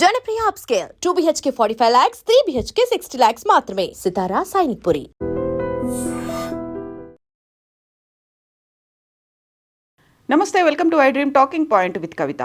Janapriya upscale 2 BHK 45 lakhs, 3 BHK 60 lakhs మాత్రమే. సితారా సైనిక్పురి. నమస్తే, welcome to I dream talking point with Kavitha.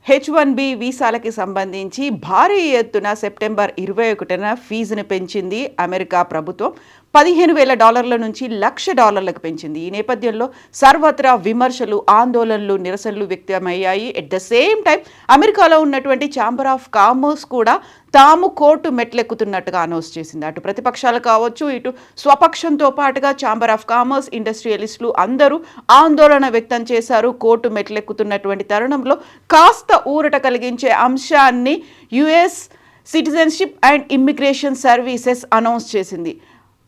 H1B వీసాలకి సంబంధించి భారీ ఎత్తున సెప్టెంబర్ 21న ఫీజును పెంచింది అమెరికా ప్రభుత్వం. $15,000 నుంచి $1,00,000 పెంచింది. ఈ నేపథ్యంలో సర్వత్రా విమర్శలు, ఆందోళనలు, నిరసనలు వ్యక్తమయ్యాయి. ఎట్ ద సేమ్ టైం అమెరికాలో ఉన్నటువంటి ఛాంబర్ ఆఫ్ కామర్స్ కూడా తాము కోర్టు మెట్లెక్కుతున్నట్టుగా అనౌన్స్ చేసింది. అటు ప్రతిపక్షాలు కావచ్చు, ఇటు స్వపక్షంతో పాటుగా ఛాంబర్ ఆఫ్ కామర్స్, ఇండస్ట్రియలిస్టులు అందరూ ఆందోళన వ్యక్తం చేశారు. కోర్టు మెట్లెక్కుతున్నటువంటి తరుణంలో కాస్త ఊరట కలిగించే అంశాన్ని US citizenship and immigration services announce చేసింది.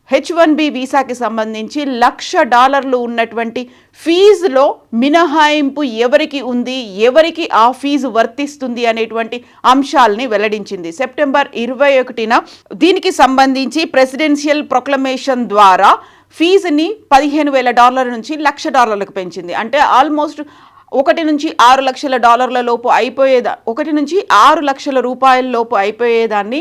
H1B వీసాకి సంబంధించి $1,00,000 ఉన్నటువంటి ఫీజులో మినహాయింపు ఎవరికి ఉంది, ఎవరికి ఆ ఫీజు వర్తిస్తుంది అనేటువంటి అంశాలని వెల్లడించింది. సెప్టెంబర్ 21న దీనికి సంబంధించి ప్రెసిడెన్షియల్ ప్రొక్లమేషన్ ద్వారా ఫీజుని $15,000 నుంచి $1,00,000 పెంచింది. అంటే ఆల్మోస్ట్ 1 నుంచి $6 లక్షల లోపు అయిపోయేదా 1 నుంచి $6 లక్షల లోపు అయిపోయేదాన్ని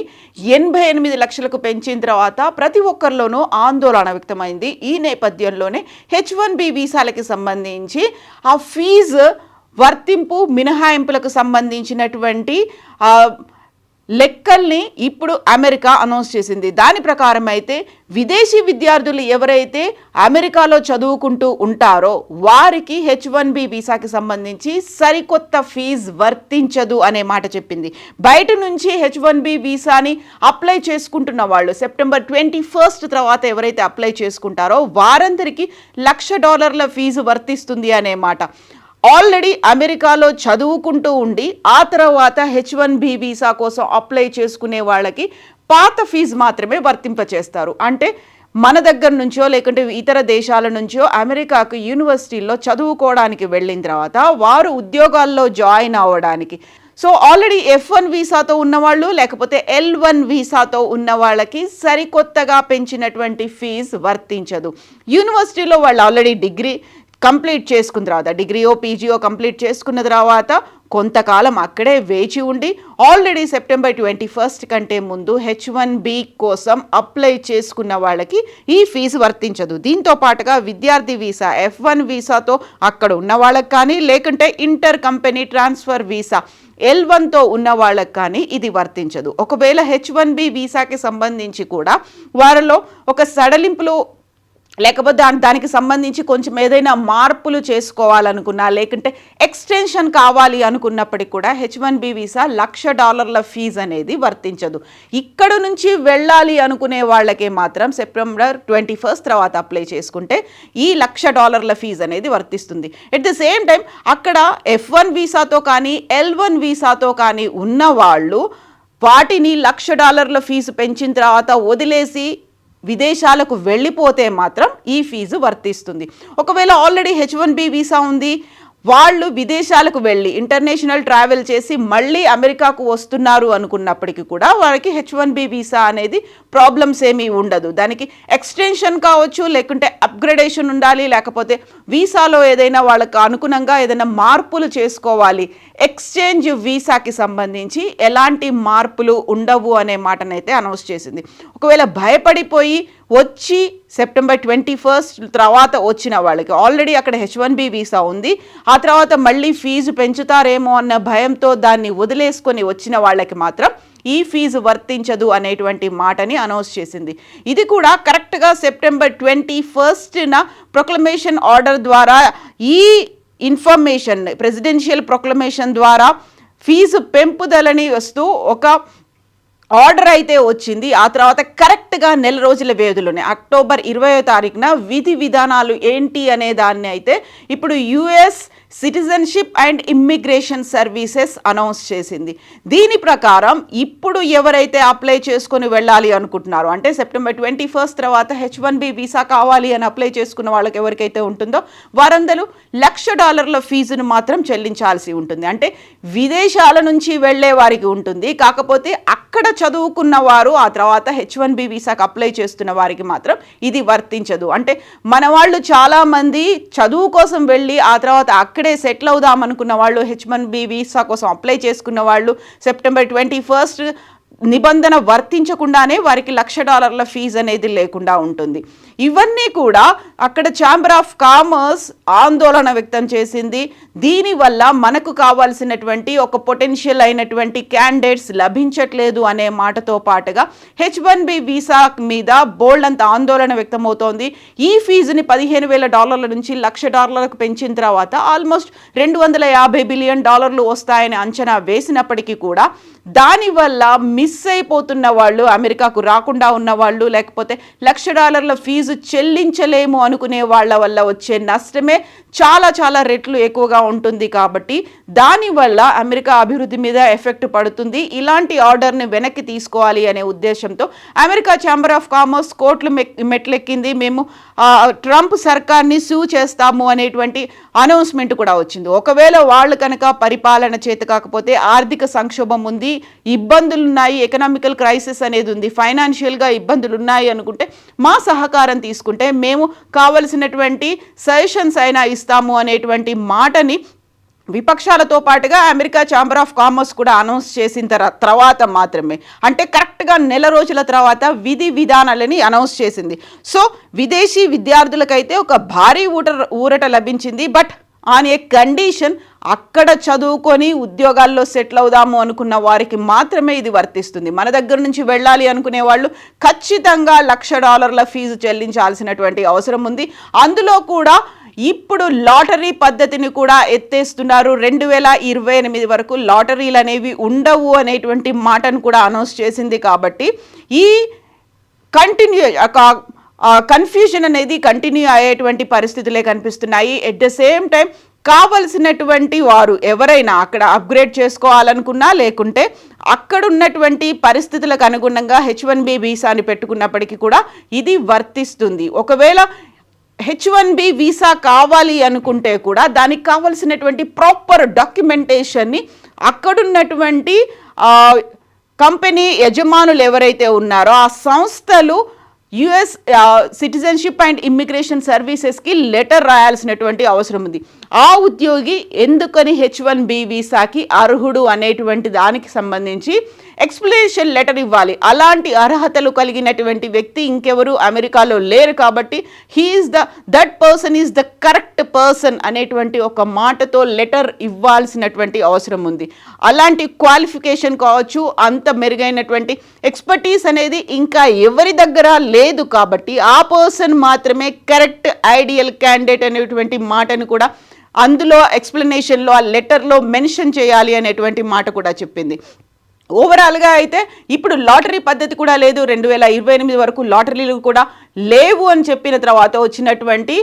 88 లక్షలకు పెంచిన తర్వాత ప్రతి ఒక్కరిలోనూ ఆందోళన వ్యక్తమైంది. ఈ నేపథ్యంలోనే H1B వీసాలకి సంబంధించి ఆ ఫీజు వర్తింపు మినహాయింపులకు సంబంధించినటువంటి లెక్కల్ని ఇప్పుడు అమెరికా అనౌన్స్ చేసింది. దాని ప్రకారం అయితే విదేశీ విద్యార్థులు ఎవరైతే అమెరికాలో చదువుకుంటూ ఉంటారో వారికి H1B వీసాకి సంబంధించి సరికొత్త ఫీజు వర్తించదు అనే మాట చెప్పింది. బయట నుంచి H1B వీసాని అప్లై చేసుకుంటున్న వాళ్ళు సెప్టెంబర్ 21 తర్వాత ఎవరైతే అప్లై చేసుకుంటారో వారందరికీ $1,00,000 ఫీజు వర్తిస్తుంది అనే మాట. ఆల్రెడీ అమెరికాలో చదువుకుంటూ ఉండి ఆ తర్వాత H1B వీసా కోసం అప్లై చేసుకునే వాళ్ళకి పాత ఫీజు మాత్రమే వర్తింపచేస్తారు. అంటే మన దగ్గర నుంచో లేకుంటే ఇతర దేశాల నుంచో అమెరికాకు యూనివర్సిటీల్లో చదువుకోవడానికి వెళ్ళిన తర్వాత వారు ఉద్యోగాల్లో జాయిన్ అవ్వడానికి, సో ఆల్రెడీ F1 వీసాతో ఉన్నవాళ్ళు లేకపోతే L1 వీసాతో ఉన్న వాళ్ళకి సరికొత్తగా పెంచినటువంటి ఫీజు వర్తించదు. యూనివర్సిటీలో వాళ్ళు ఆల్రెడీ డిగ్రీ కంప్లీట్ చేసుకున్న తర్వాత, డిగ్రీయో పీజీయో కంప్లీట్ చేసుకున్న తర్వాత కొంతకాలం అక్కడే వేచి ఉండి ఆల్రెడీ సెప్టెంబర్ 21 కంటే ముందు H1B కోసం అప్లై చేసుకున్న వాళ్ళకి ఈ ఫీజు వర్తించదు. దీంతో పాటుగా విద్యార్థి వీసా F1 వీసాతో అక్కడ ఉన్న వాళ్ళకి కానీ లేకుంటే ఇంటర్ కంపెనీ ట్రాన్స్ఫర్ వీసా L1తో ఉన్న వాళ్ళకి కానీ ఇది వర్తించదు. ఒకవేళ H1B వీసాకి సంబంధించి కూడా వారిలో ఒక సడలింపులు లేకపోతే దానికి సంబంధించి కొంచెం ఏదైనా మార్పులు చేసుకోవాలనుకున్నా లేకుంటే ఎక్స్టెన్షన్ కావాలి అనుకున్నప్పటికీ కూడా H1B వీసా $1,00,000 ఫీజు అనేది వర్తించదు. ఇక్కడ నుంచి వెళ్ళాలి అనుకునే వాళ్ళకే మాత్రం సెప్టెంబర్ 21 తర్వాత అప్లై చేసుకుంటే ఈ $1,00,000 ఫీజు అనేది వర్తిస్తుంది. ఎట్ ద సేమ్ టైం అక్కడ F1 వీసాతో కానీ L1 వీసాతో కానీ ఉన్నవాళ్ళు వాటిని $1,00,000 ఫీజు పెంచిన తర్వాత వదిలేసి విదేశాలకు వెళ్ళిపోతే మాత్రం ఈ ఫీజు వర్తిస్తుంది. ఒకవేళ ఆల్రెడీ H1B వీసా ఉంది, వాళ్ళు విదేశాలకు వెళ్ళి ఇంటర్నేషనల్ ట్రావెల్ చేసి మళ్ళీ అమెరికాకు వస్తున్నారు అనుకున్నప్పటికీ కూడా వారికి H1B వీసా అనేది ప్రాబ్లమ్స్ ఏమీ ఉండదు. దానికి ఎక్స్టెన్షన్ కావచ్చు లేకుంటే అప్గ్రేడేషన్ ఉండాలి, లేకపోతే వీసాలో ఏదైనా వాళ్ళకు అనుగుణంగా ఏదైనా మార్పులు చేసుకోవాలి. ఎక్స్చేంజ్ వీసాకి సంబంధించి ఎలాంటి మార్పులు ఉండవు అనే మాటనైతే అనౌన్స్ చేసింది. ఒకవేళ భయపడిపోయి వచ్చి సెప్టెంబర్ 21 తర్వాత వచ్చిన వాళ్ళకి ఆల్రెడీ అక్కడ H1B వీసా ఉంది, ఆ తర్వాత మళ్ళీ ఫీజు పెంచుతారేమో అన్న భయంతో దాన్ని వదిలేసుకొని వచ్చిన వాళ్ళకి మాత్రం ఈ ఫీజు వర్తించదు అనేటువంటి మాటని అనౌన్స్ చేసింది. ఇది కూడా కరెక్ట్గా సెప్టెంబర్ 21న ప్రొక్లమేషన్ ఆర్డర్ ద్వారా ఈ ఇన్ఫర్మేషన్ ప్రెసిడెన్షియల్ ప్రొక్లమేషన్ ద్వారా ఫీజు పెంపుదలని వస్తూ ఒక ఆర్డర్ అయితే వచ్చింది. ఆ తర్వాత కరెక్ట్గా నెల రోజుల వ్యవధిలోనే అక్టోబర్ 20వ తారీఖున విధి విధానాలు ఏంటి అనే దాన్ని అయితే ఇప్పుడు US citizenship and immigration services announce చేసింది. దీని ప్రకారం ఇప్పుడు ఎవరైతే అప్లై చేసుకొని వెళ్ళాలి అనుకుంటున్నారో, అంటే సెప్టెంబర్ 21 తర్వాత H1B వీసా కావాలి అని అప్లై చేసుకున్న వాళ్ళకి ఎవరికైతే ఉంటుందో వారందరూ $1,00,000 ఫీజును మాత్రం చెల్లించాల్సి ఉంటుంది. అంటే విదేశాల నుంచి వెళ్ళే వారికి ఉంటుంది, కాకపోతే అక్కడ చదువుకున్న వారు ఆ తర్వాత H1B వీసాకి అప్లై చేస్తున్న వారికి మాత్రం ఇది వర్తించదు. అంటే మన వాళ్ళు చాలామంది చదువు కోసం వెళ్ళి ఆ తర్వాత అక్కడే సెటిల్ అవుదాం అనుకున్న వాళ్ళు, H1B వీసా కోసం అప్లై చేసుకున్న వాళ్ళు సెప్టెంబర్ 21 నిబంధన వర్తించకుండానే వారికి $1,00,000 ఫీజు అనేది లేకుండా ఉంటుంది. ఇవన్నీ కూడా అక్కడ ఛాంబర్ ఆఫ్ కామర్స్ ఆందోళన వ్యక్తం చేసింది. దీనివల్ల మనకు కావాల్సినటువంటి ఒక పొటెన్షియల్ అయినటువంటి క్యాండిడేట్స్ లభించట్లేదు అనే మాటతో పాటుగా H1B వీసా మీద బోల్డ్ అంత ఆందోళన వ్యక్తమవుతోంది. ఈ ఫీజుని $15,000 నుంచి $1,00,000 పెంచిన తర్వాత ఆల్మోస్ట్ $250 బిలియన్ వస్తాయని అంచనా వేసినప్పటికీ కూడా దానివల్ల మిస్ అయిపోతున్న వాళ్ళు, అమెరికాకు రాకుండా ఉన్న వాళ్ళు, లేకపోతే $1,00,000 ఫీజు చెల్లించలేము అనుకునే వాళ్ళ వల్ల వచ్చే నష్టమే చాలా చాలా రెట్లు ఎక్కువగా ఉంటుంది. కాబట్టి దానివల్ల అమెరికా అభివృద్ధి మీద ఎఫెక్ట్ పడుతుంది. ఇలాంటి ఆర్డర్ని వెనక్కి తీసుకోవాలి అనే ఉద్దేశంతో అమెరికా ఛాంబర్ ఆఫ్ కామర్స్ కోర్టులు మెట్లెక్కింది. మేము ట్రంప్ సర్కార్ని సూ చేస్తాము అనేటువంటి అనౌన్స్మెంట్ కూడా వచ్చింది. ఒకవేళ వాళ్ళు కనుక పరిపాలన చేత కాకపోతే, ఆర్థిక సంక్షోభం ఉంది, ఇబ్బందులు ఉన్నాయి, ఎకనామికల్ క్రైసిస్ అనేది ఉంది, ఫైనాన్షియల్గా ఇబ్బందులు ఉన్నాయి అనుకుంటే మా సహకారం తీసుకుంటే మేము కావలసినటువంటి సజెషన్స్ అయినా ఇస్తాము అనేటువంటి మాటని విపక్షాలతో పాటుగా అమెరికా ఛాంబర్ ఆఫ్ కామర్స్ కూడా అనౌన్స్ చేసిన తర్వాత మాత్రమే, అంటే కరెక్ట్గా నెల రోజుల తర్వాత విధి విధానాలని అనౌన్స్ చేసింది. సో విదేశీ విద్యార్థులకైతే ఒక భారీ ఊరట లభించింది. బట్ ఆన్ ఏ కండిషన్, అక్కడ చదువుకొని ఉద్యోగాల్లో సెటిల్ అవుదాము అనుకున్న వారికి మాత్రమే ఇది వర్తిస్తుంది. మన దగ్గర నుంచి వెళ్ళాలి అనుకునే వాళ్ళు ఖచ్చితంగా $1,00,000 ఫీజు చెల్లించాల్సినటువంటి అవసరం ఉంది. అందులో కూడా ఇప్పుడు లాటరీ పద్ధతిని కూడా ఎత్తేస్తున్నారు. 2028 వరకు లాటరీలు అనేవి ఉండవు అనేటువంటి మాటను కూడా అనౌన్స్ చేసింది. కాబట్టి ఈ కన్ఫ్యూజన్ అనేది కంటిన్యూ అయ్యేటువంటి పరిస్థితులే కనిపిస్తున్నాయి. ఎట్ ద సేమ్ టైం కావలసినటువంటి వారు ఎవరైనా అక్కడ అప్గ్రేడ్ చేసుకోవాలనుకున్నా, లేకుంటే అక్కడ ఉన్నటువంటి పరిస్థితులకు అనుగుణంగా H1B వీసాని పెట్టుకున్నప్పటికీ కూడా ఇది వర్తిస్తుంది. ఒకవేళ H1B వీసా కావాలి అనుకుంటే కూడా దానికి కావలసినటువంటి ప్రాపర్ డాక్యుమెంటేషన్ని అక్కడున్నటువంటి కంపెనీ యజమానులు ఎవరైతే ఉన్నారో ఆ సంస్థలు US సిటిజన్షిప్ అండ్ ఇమ్మిగ్రేషన్ సర్వీసెస్కి లెటర్ రాయాల్సినటువంటి అవసరం ఉంది. ఆ ఉద్యోగి ఎందుకని H1B వీసాకి అర్హుడు అనేటువంటి దానికి సంబంధించి ఎక్స్ప్లెనేషన్ లెటర్ ఇవ్వాలి. అలాంటి అర్హతలు కలిగినటువంటి వ్యక్తి ఇంకెవరు అమెరికాలో లేరు. కాబట్టి that person is the correct person అనేటువంటి ఒక మాటతో లెటర్ ఇవ్వాల్సినటువంటి అవసరం ఉంది. అలాంటి క్వాలిఫికేషన్ కావచ్చు, అంత మెరుగైనటువంటి ఎక్స్పర్టీస్ అనేది ఇంకా ఎవరి దగ్గర లేదు. కాబట్టి ఆ పర్సన్ మాత్రమే కరెక్ట్ ఐడియల్ క్యాండిడేట్ అనేటువంటి మాటను కూడా అందులో ఎక్స్ప్లెనేషన్లో ఆ లెటర్లో మెన్షన్ చేయాలి అనేటువంటి మాట కూడా చెప్పింది. ఓవరాల్గా అయితే ఇప్పుడు లాటరీ పద్ధతి కూడా లేదు, 2028 వరకు లాటరీలు కూడా లేవు అని చెప్పిన తర్వాత వచ్చినటువంటి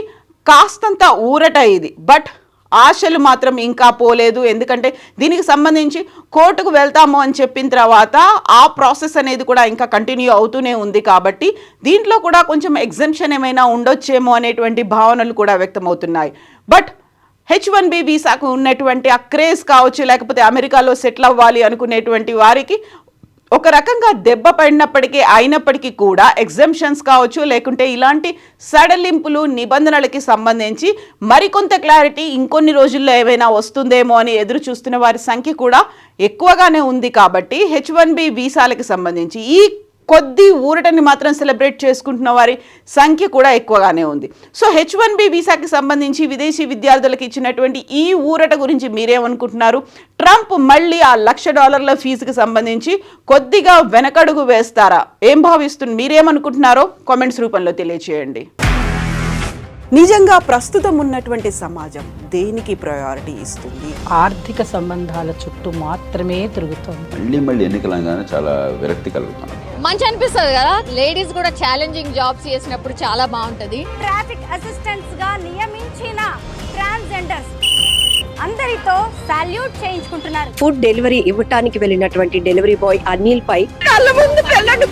కాస్తంత ఊరట ఇది. బట్ ఆశలు మాత్రం ఇంకా పోలేదు. ఎందుకంటే దీనికి సంబంధించి కోర్టుకు వెళ్తాము అని చెప్పిన తర్వాత ఆ ప్రాసెస్ అనేది కూడా ఇంకా కంటిన్యూ అవుతూనే ఉంది. కాబట్టి దీంట్లో కూడా కొంచెం ఎగ్జంప్షన్ ఏమైనా ఉండొచ్చేమో అనేటువంటి భావనలు కూడా వ్యక్తమవుతున్నాయి. బట్ H1B వీసాకు ఉన్నటువంటి ఆ క్రేజ్ కావచ్చు, లేకపోతే అమెరికాలో సెటిల్ అవ్వాలి అనుకునేటువంటి వారికి ఒక రకంగా దెబ్బ పడినప్పటికీ అయినప్పటికీ కూడా ఎగ్జంప్షన్స్ కావచ్చు, లేకుంటే ఇలాంటి సడలింపులు నిబంధనలకి సంబంధించి మరికొంత క్లారిటీ ఇంకొన్ని రోజుల్లో ఏమైనా వస్తుందేమో అని ఎదురు చూస్తున్న వారి సంఖ్య కూడా ఎక్కువగానే ఉంది. కాబట్టి H1B వీసాలకి సంబంధించి ఈ కొద్ది ఊరటని మాత్రం సెలబ్రేట్ చేసుకుంటున్న వారి సంఖ్య కూడా ఎక్కువగానే ఉంది. సో H1B వీసాకి సంబంధించి విదేశీ విద్యార్థులకు ఇచ్చినటువంటి ఈ ఊరట గురించి మీరేమనుకుంటున్నారు? ట్రంప్ మళ్ళీ ఆ $1,00,000 ఫీజుకి సంబంధించి కొద్దిగా వెనకడుగు వేస్తారా? ఏం భావిస్తున్నారు? మీరేమనుకుంటున్నారో కామెంట్స్ రూపంలో తెలియచేయండి. నిజంగా ప్రస్తుతం ఉన్నటువంటి సమాజం దేనికి ప్రయారిటీ ఇస్తుంది? ఆర్థిక సంబంధాల చుట్టూ మాత్రమే తిరుగుతుంది. మళ్ళీ ఎన్నికలంగానే చాలా విరక్తి కలుగుతాం. మంచి అనిపిస్తుంది కదా, లేడీస్ కూడా ఛాలెంజింగ్ జాబ్స్ చేసినప్పుడు చాలా బాగుంటది. ట్రాఫిక్ అసిస్టెంట్స్ గా నియమించిన ట్రాన్స్జెండర్స్ అందరితో సాల్యూట్ చేయించుకుంటున్నారు. ఫుడ్ డెలివరీ ఇవ్వటానికి వెళ్ళినటువంటి డెలివరీ బాయ్ అనిల్ పై కళ్ళ ముందు పెళ్ళండి